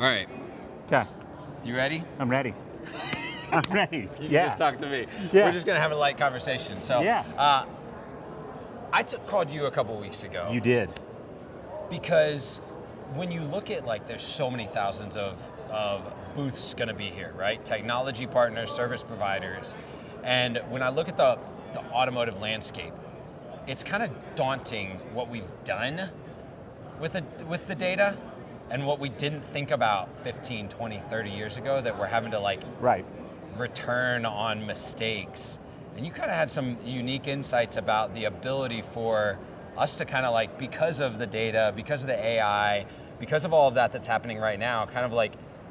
All right. Okay. You ready? I'm ready. I'm ready. You can just talk to me. Yeah. We're just going to have a light conversation. So, yeah. I called you a couple weeks ago. You did. Because when you look at, like, there's so many thousands of booths going to be here, right? Technology partners, service providers. And when I look at the automotive landscape, it's kind of daunting what we've done with the data and what we didn't think about 15, 20, 30 years ago that we're having to return on mistakes. And you kind of had some unique insights about the ability for us to kind of because of the data, because of the AI, because of all of that that's happening right now, kind of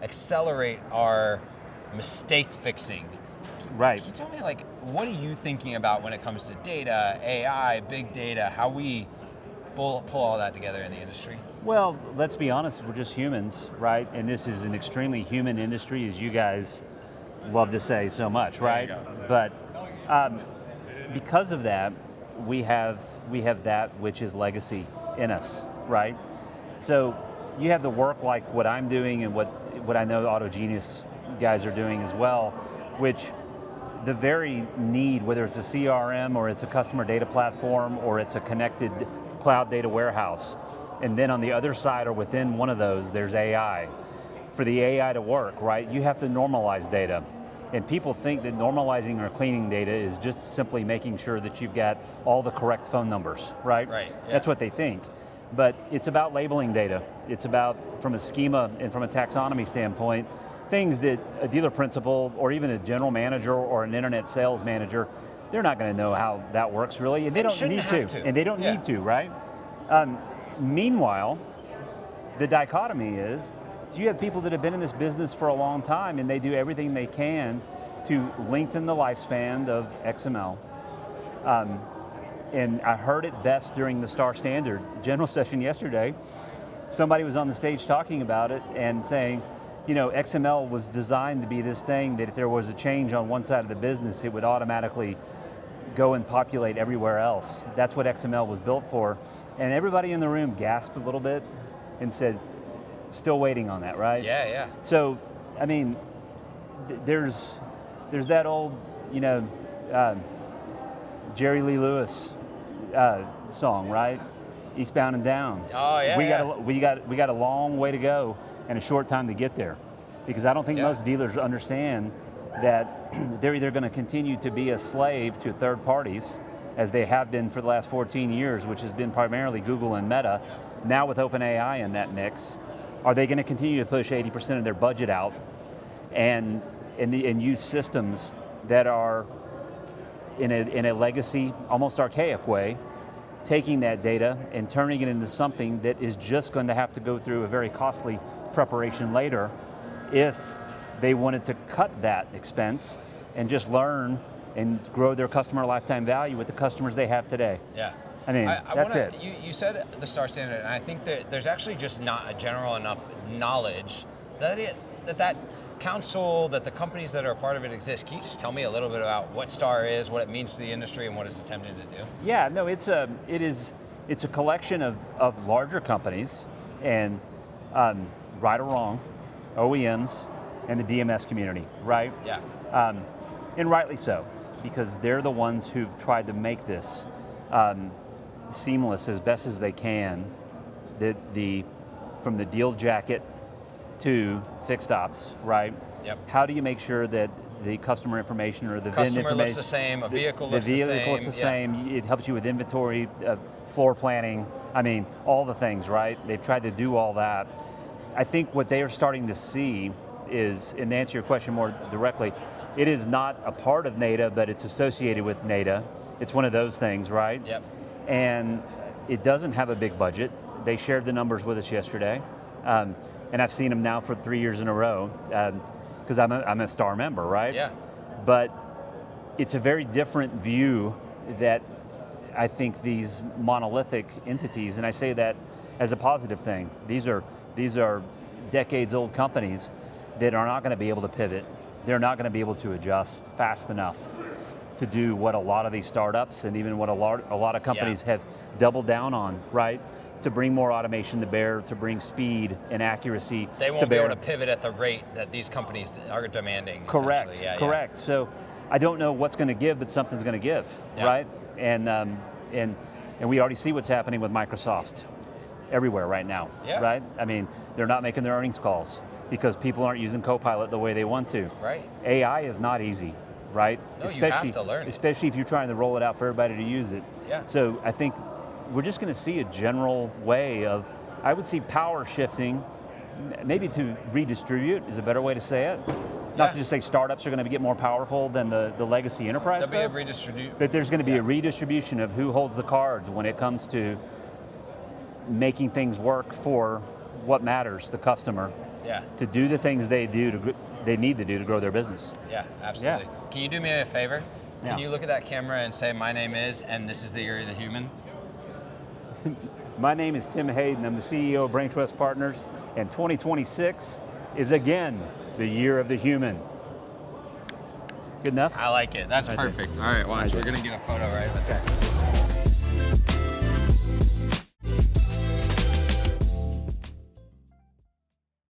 accelerate our mistake fixing. Right. Can you tell me what are you thinking about when it comes to data, AI, big data, how we pull all that together in the industry? Well, let's be honest, we're just humans, right? And this is an extremely human industry, as you guys love to say so much, right? But because of that, we have that which is legacy in us, right? So you have the work like what I'm doing and what I know the AutoGenius guys are doing as well, which the very need, whether it's a CRM or it's a customer data platform or it's a connected cloud data warehouse, and then on the other side or within one of those, there's AI. For the AI to work, right, you have to normalize data. And people think that normalizing or cleaning data is just simply making sure that you've got all the correct phone numbers, right? Right. Yeah. That's what they think. But it's about labeling data. It's about, from a schema and from a taxonomy standpoint, things that a dealer principal or even a general manager or an internet sales manager, they're not going to know how that works really, and they don't need to. And they don't need to, right? Meanwhile, the dichotomy is, so you have people that have been in this business for a long time and they do everything they can to lengthen the lifespan of XML. And I heard it best during the Star Standard general session yesterday. Somebody was on the stage talking about it and saying, XML was designed to be this thing that if there was a change on one side of the business, it would automatically go and populate everywhere else. That's what XML was built for. And everybody in the room gasped a little bit and said, still waiting on that, right? Yeah. So, I mean, there's that old, Jerry Lee Lewis song, right? Eastbound and Down. Oh yeah. We got a long way to go and a short time to get there, because I don't think most dealers understand that they're either going to continue to be a slave to third parties, as they have been for the last 14 years, which has been primarily Google and Meta. Now with OpenAI in that mix, are they going to continue to push 80% of their budget out and use systems that are in a legacy, almost archaic way, taking that data and turning it into something that is just going to have to go through a very costly preparation later if they wanted to cut that expense and just learn and grow their customer lifetime value with the customers they have today? Yeah. I mean, that's it. You said the Star Standard, and I think that there's actually just not a general enough knowledge that council, that the companies that are a part of it exist. Can you just tell me a little bit about what Star is, what it means to the industry, and what it's attempting to do? Yeah, no, it's a collection of larger companies, and right or wrong, OEMs and the DMS community, right? Yeah. And rightly so, because they're the ones who've tried to make this seamless as best as they can, from the deal jacket to fixed ops, right? Yep. How do you make sure that the customer information or the VIN customer information looks the same, a vehicle looks the same. The vehicle looks the same. It helps you with inventory, floor planning. I mean, all the things, right? They've tried to do all that. I think what they are starting to see is, and to answer your question more directly, it is not a part of NADA, but it's associated with NADA. It's one of those things, right? Yep. And it doesn't have a big budget. They shared the numbers with us yesterday, and I've seen them now for 3 years in a row, because I'm a Star member, right? Yeah. But it's a very different view that I think these monolithic entities, and I say that as a positive thing, these are decades-old companies that are not going to be able to pivot. They're not going to be able to adjust fast enough to do what a lot of these startups and even what a lot of companies have doubled down on, right? to bring more automation to bear, to bring speed and accuracy They won't to be bear. able to pivot at the rate that these companies are demanding. Correct, essentially. Yeah, correct. So I don't know what's going to give, but something's going to give, Yeah. right? And we already see what's happening with Microsoft everywhere right now, Yeah. right? I mean, they're not making their earnings calls because people aren't using Copilot the way they want to. Right. AI is not easy, right? No, you have to learn it. Especially if you're trying to roll it out for everybody to use it. Yeah. So I think we're just going to see a general way of, I would see power shifting, maybe to redistribute is a better way to say it. Not to just say startups are going to get more powerful than the legacy enterprise There'll folks, be a redistribute. but there's going to be a redistribution of who holds the cards when it comes to making things work for what matters, the customer, Yeah. to do the things they need to do to grow their business. Yeah, absolutely. Yeah. Can you do me a favor? Can Yeah. you look at that camera and say, my name is, and this is the year of the human? My name is Tim Hayden. I'm the CEO of BrainTrust Partners, and 2026 is again the year of the human. Good enough? I like it. That's perfect. All right, watch. We're going to get a photo right with that.